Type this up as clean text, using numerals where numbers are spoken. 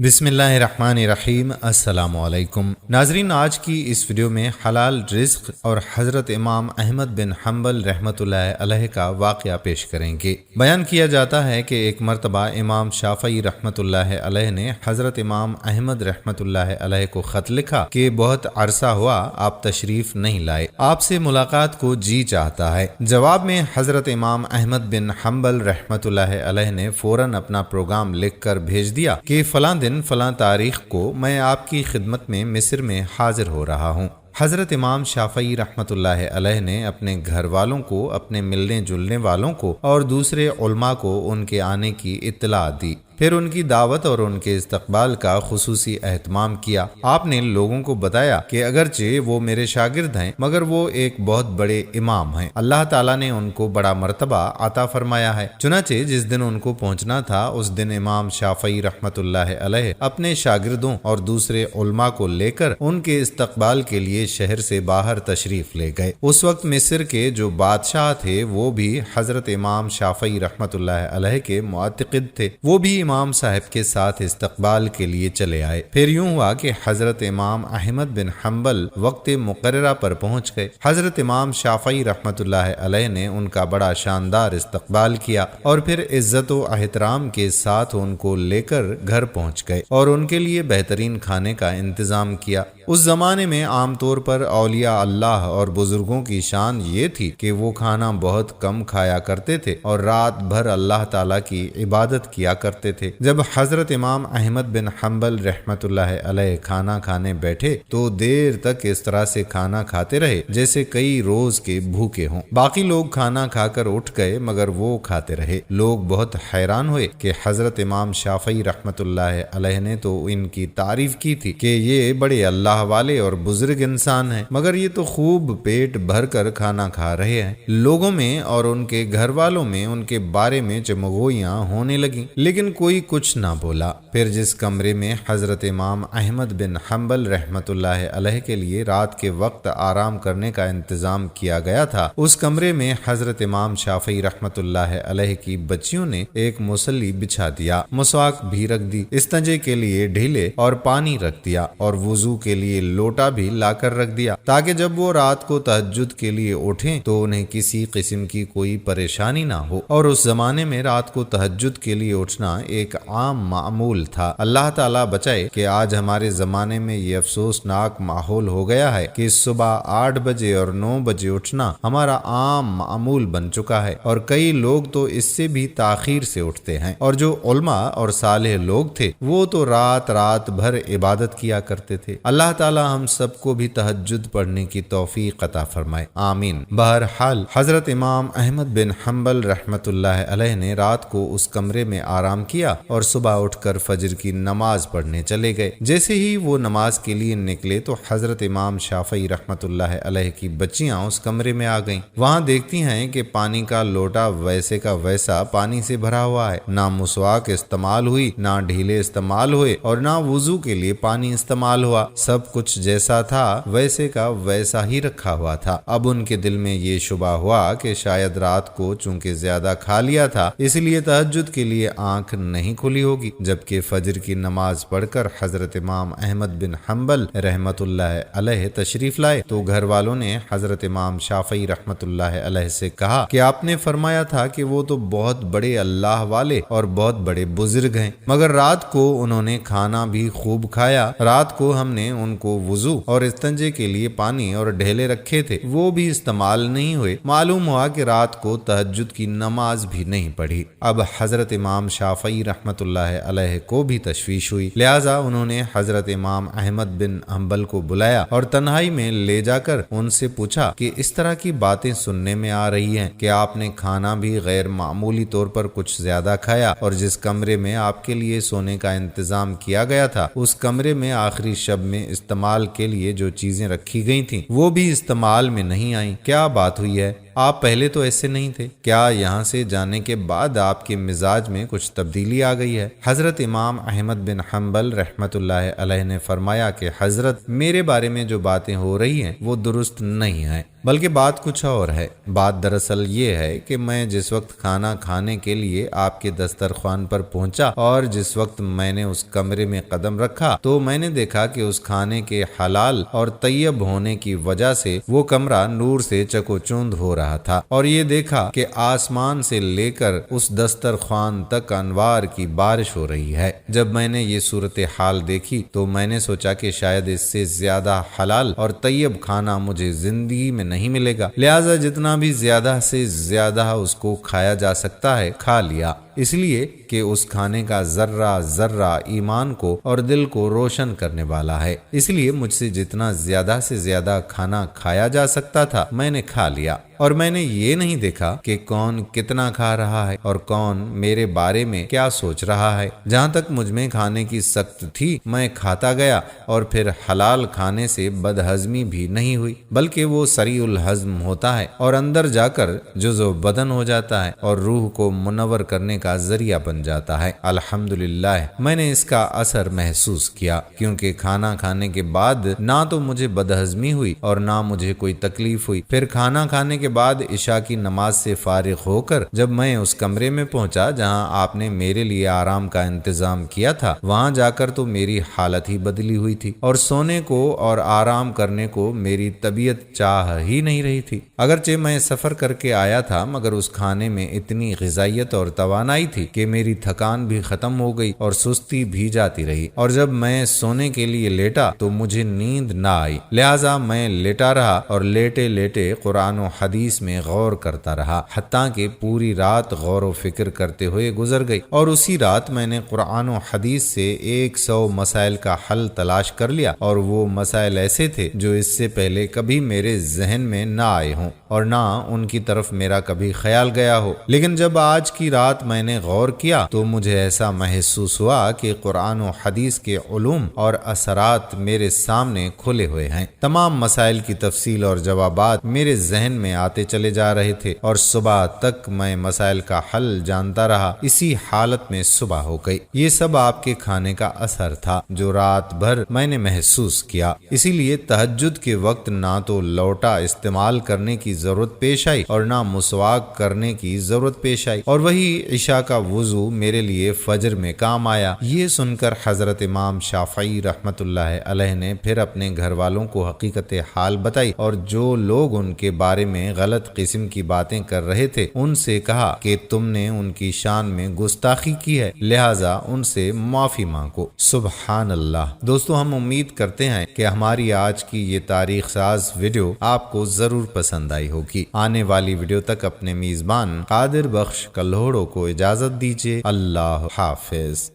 بسم اللہ الرحمن الرحیم۔ السلام علیکم ناظرین، آج کی اس ویڈیو میں حلال رزق اور حضرت امام احمد بن حنبل رحمۃ اللہ علیہ کا واقعہ پیش کریں گے۔ بیان کیا جاتا ہے کہ ایک مرتبہ امام شافعی رحمۃ اللہ علیہ نے حضرت امام احمد رحمۃ اللہ علیہ کو خط لکھا کہ بہت عرصہ ہوا آپ تشریف نہیں لائے، آپ سے ملاقات کو جی چاہتا ہے۔ جواب میں حضرت امام احمد بن حنبل رحمۃ اللہ علیہ نے فوراً اپنا پروگرام لکھ کر بھیج دیا کہ فلاں دن فلاں تاریخ کو میں آپ کی خدمت میں مصر میں حاضر ہو رہا ہوں۔ حضرت امام شافعی رحمۃ اللہ علیہ نے اپنے گھر والوں کو، اپنے ملنے جلنے والوں کو اور دوسرے علماء کو ان کے آنے کی اطلاع دی، پھر ان کی دعوت اور ان کے استقبال کا خصوصی اہتمام کیا۔ آپ نے لوگوں کو بتایا کہ اگرچہ وہ میرے شاگرد ہیں مگر وہ ایک بہت بڑے امام ہیں، اللہ تعالیٰ نے ان کو بڑا مرتبہ عطا فرمایا ہے۔ چنانچہ جس دن ان کو پہنچنا تھا اس دن امام شافعی رحمۃ اللہ علیہ اپنے شاگردوں اور دوسرے علماء کو لے کر ان کے استقبال کے لیے شہر سے باہر تشریف لے گئے۔ اس وقت مصر کے جو بادشاہ تھے وہ بھی حضرت امام شافعی رحمۃ اللہ علیہ کے معتقد تھے، وہ بھی امام صاحب کے ساتھ استقبال کے لیے چلے آئے۔ پھر یوں ہوا کہ حضرت امام احمد بن حنبل وقت مقررہ پر پہنچ گئے۔ حضرت امام شافعی رحمۃ اللہ علیہ نے ان کا بڑا شاندار استقبال کیا اور پھر عزت و احترام کے ساتھ ان کو لے کر گھر پہنچ گئے اور ان کے لیے بہترین کھانے کا انتظام کیا۔ اس زمانے میں عام طور پر اولیاء اللہ اور بزرگوں کی شان یہ تھی کہ وہ کھانا بہت کم کھایا کرتے تھے اور رات بھر اللہ تعالیٰ کی عبادت کیا کرتے تھے۔ جب حضرت امام احمد بن حنبل رحمۃ اللہ علیہ کھانا کھانے بیٹھے تو دیر تک اس طرح سے کھانا کھاتے رہے جیسے کئی روز کے بھوکے ہوں۔ باقی لوگ کھانا کھا کر اٹھ گئے مگر وہ کھاتے رہے۔ لوگ بہت حیران ہوئے کہ حضرت امام شافعی رحمۃ اللہ علیہ نے تو ان کی تعریف کی تھی کہ یہ بڑے اللہ والے اور بزرگ انسان ہیں، مگر یہ تو خوب پیٹ بھر کر کھانا کھا رہے ہیں۔ لوگوں میں اور ان کے گھر والوں میں ان کے بارے میں چمگوئیاں ہونے لگیں لیکن کوئی کچھ نہ بولا۔ پھر جس کمرے میں حضرت امام احمد بن حنبل رحمۃ اللہ علیہ کے لیے رات کے وقت آرام کرنے کا انتظام کیا گیا تھا، اس کمرے میں حضرت امام شافعی رحمۃ اللہ علیہ کی بچیوں نے ایک مصلی بچھا دیا، مسواک بھی رکھ دی، استنجے کے لیے ڈھیلے اور پانی رکھ دیا اور وضو کے لیے لوٹا بھی لا کر رکھ دیا تاکہ جب وہ رات کو تہجد کے لیے اٹھیں تو انہیں کسی قسم کی کوئی پریشانی نہ ہو۔ اور اس زمانے میں رات کو تہجد کے لیے اٹھنا ایک عام معمول تھا۔ اللہ تعالیٰ بچائے کہ آج ہمارے زمانے میں یہ افسوسناک ماحول ہو گیا ہے کہ صبح 8 بجے اور 9 بجے اٹھنا ہمارا عام معمول بن چکا ہے اور کئی لوگ تو اس سے بھی تاخیر سے اٹھتے ہیں، اور جو علماء اور صالح لوگ تھے وہ تو رات بھر عبادت کیا کرتے تھے۔ اللہ تعالیٰ ہم سب کو بھی تہجد پڑھنے کی توفیق عطا فرمائے، آمین۔ بہرحال حضرت امام احمد بن حنبل رحمۃ اللہ علیہ نے رات کو اس کمرے میں آرام کیا اور صبح اٹھ کر فجر کی نماز پڑھنے چلے گئے۔ جیسے ہی وہ نماز کے لیے نکلے تو حضرت امام شافعی رحمۃ اللہ علیہ کی بچیاں اس کمرے میں آ گئیں۔ وہاں دیکھتی ہیں کہ پانی کا لوٹا ویسے کا ویسا پانی سے بھرا ہوا ہے، نہ مسواک استعمال ہوئی، نہ ڈھیلے استعمال ہوئے اور نہ وضو کے لیے پانی استعمال ہوا، سب کچھ جیسا تھا ویسے کا ویسا ہی رکھا ہوا تھا۔ اب ان کے دل میں یہ شبہ ہوا کہ شاید رات کو چونکہ زیادہ کھا لیا تھا اس لیے تہجد کے لیے آنکھ نہیں کھلی ہوگی۔ جبکہ فجر کی نماز پڑھ کر حضرت امام احمد بن حنبل رحمۃ اللہ علیہ تشریف لائے تو گھر والوں نے حضرت امام شافعی رحمۃ اللہ علیہ سے کہا کہ آپ نے فرمایا تھا کہ وہ تو بہت بڑے اللہ والے اور بہت بڑے بزرگ ہیں، مگر رات کو انہوں نے کھانا بھی خوب کھایا، رات کو ہم نے ان کو وضو اور استنجے کے لیے پانی اور ڈھیلے رکھے تھے، وہ بھی استعمال نہیں ہوئے، معلوم ہوا کہ رات کو تہجد کی نماز بھی نہیں پڑھی۔ اب حضرت امام شافعی رحمۃ اللہ علیہ کو بھی تشویش ہوئی، لہٰذا انہوں نے حضرت امام احمد بن حنبل کو بلایا اور تنہائی میں لے جا کر ان سے پوچھا کہ اس طرح کی باتیں سننے میں آ رہی ہیں کہ آپ نے کھانا بھی غیر معمولی طور پر کچھ زیادہ کھایا اور جس کمرے میں آپ کے لیے سونے کا انتظام کیا گیا تھا اس کمرے میں آخری شب میں استعمال کے لیے جو چیزیں رکھی گئی تھیں وہ بھی استعمال میں نہیں آئیں، کیا بات ہوئی ہے؟ آپ پہلے تو ایسے نہیں تھے، کیا یہاں سے جانے کے بعد آپ کے مزاج میں کچھ تبدیلی آ گئی ہے؟ حضرت امام احمد بن حنبل رحمۃ اللہ علیہ نے فرمایا کہ حضرت، میرے بارے میں جو باتیں ہو رہی ہیں وہ درست نہیں ہیں، بلکہ بات کچھ اور ہے۔ بات دراصل یہ ہے کہ میں جس وقت کھانا کھانے کے لیے آپ کے دسترخوان پر پہنچا اور جس وقت میں نے اس کمرے میں قدم رکھا تو میں نے دیکھا کہ اس کھانے کے حلال اور طیب ہونے کی وجہ سے وہ کمرہ نور سے چکوچوند ہو رہا تھا، اور یہ دیکھا کہ آسمان سے لے کر اس دسترخوان تک انوار کی بارش ہو رہی ہے۔ جب میں نے یہ صورتحال دیکھی تو میں نے سوچا کہ شاید اس سے زیادہ حلال اور طیب کھانا مجھے زندگی میں نہیں ملے گا، لہٰذا جتنا بھی زیادہ سے زیادہ اس کو کھایا جا سکتا ہے کھا لیا، اس لیے کہ اس کھانے کا ذرہ ذرہ ایمان کو اور دل کو روشن کرنے والا ہے۔ اس لیے مجھ سے جتنا زیادہ سے زیادہ کھانا کھایا جا سکتا تھا میں نے کھا لیا، اور میں نے یہ نہیں دیکھا کہ کون کتنا کھا رہا ہے اور کون میرے بارے میں کیا سوچ رہا ہے۔ جہاں تک مجھ میں کھانے کی سخت تھی میں کھاتا گیا، اور پھر حلال کھانے سے بدہضمی بھی نہیں ہوئی، بلکہ وہ سریع الہضم ہوتا ہے اور اندر جا کر جزو بدن ہو جاتا ہے اور روح کو منور کرنے کا ذریعہ بن جاتا ہے۔ الحمدللہ میں نے اس کا اثر محسوس کیا، کیونکہ کھانا کھانے کے بعد نہ تو مجھے بدہضمی ہوئی اور نہ مجھے کوئی تکلیف ہوئی۔ پھر کھانا کھانے کے بعد عشاء کی نماز سے فارغ ہو کر جب میں اس کمرے میں پہنچا جہاں آپ نے میرے لیے آرام کا انتظام کیا تھا، وہاں جا کر تو میری حالت ہی بدلی ہوئی تھی، اور سونے کو اور آرام کرنے کو میری طبیعت چاہ ہی نہیں رہی تھی۔ اگرچہ میں سفر کر کے آیا تھا، مگر اس کھانے میں اتنی غذائیت اور توانائی تھی کہ میری تھکان بھی ختم ہو گئی اور سستی بھی جاتی رہی، اور جب میں سونے کے لیے لیٹا تو مجھے نیند نہ آئی، لہٰذا میں لیٹا رہا اور لیٹے لیٹے قرآن و حدیث میں غور کرتا رہا، حتیٰ کہ پوری رات غور و فکر کرتے ہوئے گزر گئی، اور اسی رات میں نے قرآن و حدیث سے 100 مسائل کا حل تلاش کر لیا، اور وہ مسائل ایسے تھے جو اس سے پہلے کبھی میرے ذہن میں نہ آئے ہوں اور نہ ان کی طرف میرا کبھی خیال گیا ہو۔ لیکن جب آج کی رات میں نے غور کیا تو مجھے ایسا محسوس ہوا کہ قرآن و حدیث کے علوم اور اثرات میرے سامنے کھلے ہوئے ہیں۔ تمام مسائل کی تفصیل اور جوابات میرے ذہن میں آتے چلے جا رہے تھے، اور صبح تک میں مسائل کا حل جانتا رہا۔ اسی حالت میں صبح ہو گئی۔ یہ سب آپ کے کھانے کا اثر تھا جو رات بھر میں نے محسوس کیا، اسی لیے تہجد کے وقت نہ تو لوٹا استعمال کرنے کی ضرورت پیش آئی اور نہ مسواک کرنے کی ضرورت پیش آئی، اور وہی عشاء کا وضو میرے لیے فجر میں کام آیا۔ یہ سن کر حضرت امام شافعی رحمۃ اللہ علیہ نے پھر اپنے گھر والوں کو حقیقت حال بتائی، اور جو لوگ ان کے بارے میں غلط قسم کی باتیں کر رہے تھے ان سے کہا کہ تم نے ان کی شان میں گستاخی کی ہے، لہٰذا ان سے معافی مانگو۔ سبحان اللہ۔ دوستو، ہم امید کرتے ہیں کہ ہماری آج کی یہ تاریخ ساز ویڈیو آپ کو ضرور پسند آئی ہوگی۔ آنے والی ویڈیو تک اپنے میزبان قادر بخش کلہوڑوں کو اجازت دیجیے۔ اللہ حافظ۔